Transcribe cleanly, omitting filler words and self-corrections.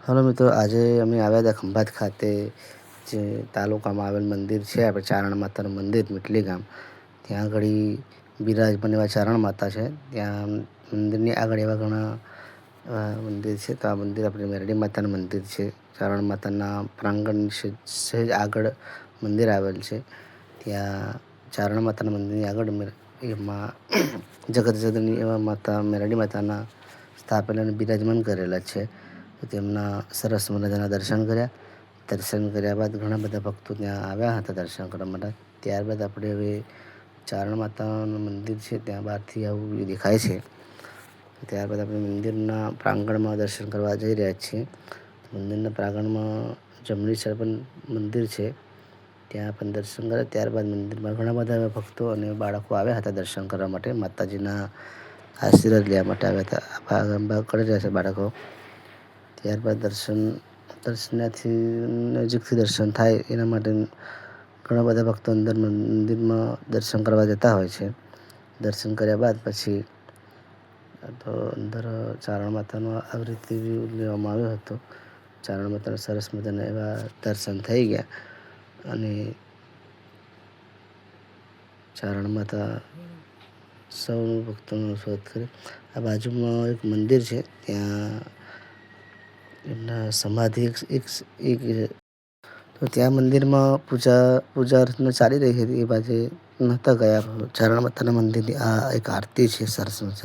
Hello મિત્રો, આજે અમે આવ્યા હતા ખંભાત ખાતે જે તાલુકામાં આવેલ મંદિર છે આપણે ચારણ માતાનું મંદિર મીટલી ગામ. ત્યાં આગળ બિરાજમાન એવા ચારણ માતા છે. ત્યાં મંદિરની આગળ એવા ઘણા મંદિર છે. તો આ મંદિર આપણે મેરડી માતાનું મંદિર છે. ચારણ માતાના પ્રાંગણ સહેજ આગળ મંદિર આવેલ છે. ત્યાં ચારણ માતાના મંદિરની આગળ એમાં જગતજનની એવા માતા મેરડી માતાના સ્થાપેલા અને બિરાજમાન કરેલા છે. તેમના સરસ મજાના દર્શન કર્યા. દર્શન કર્યા બાદ ઘણા બધા ભક્તો ત્યાં આવ્યા હતા દર્શન કરવા માટે. ત્યારબાદ આપણે હવે ચારણ માતાનું મંદિર છે ત્યાં બહારથી આવું દેખાય છે. ત્યારબાદ આપણે મંદિરના પ્રાંગણમાં દર્શન કરવા જઈ રહ્યા છીએ. મંદિરના પ્રાંગણમાં જમણી સાઈડ પણ મંદિર છે. ત્યાં પણ દર્શન કર્યા. ત્યારબાદ મંદિરમાં ઘણા બધા એવા ભક્તો અને બાળકો આવ્યા હતા દર્શન કરવા માટે. માતાજીના આશીર્વાદ લેવા માટે આવ્યા હતા. કરી રહ્યા છે બાળકો. ત્યારબાદ દર્શનાથી નજીકથી દર્શન થાય એના માટે ઘણા બધા ભક્તો અંદર મંદિરમાં દર્શન કરવા જતા હોય છે. દર્શન કર્યા બાદ પછી તો અંદર ચારણ માતાનો આવી રીતે લેવામાં આવ્યો હતો. ચારણ માતાના સરસ મજાના એવા દર્શન થઈ ગયા અને ચારણ માતા સૌ ભક્તોનો સ્વાગત કરે. આ બાજુમાં એક મંદિર છે. ત્યાં એમના સમાધિ તો ત્યાં મંદિરમાં પૂજા અર્ચના ચાલી રહી હતી. એ બાજુ નહોતા ગયા. ચારણ માતાના મંદિરની આ એક આરતી છે સરસ મજાની.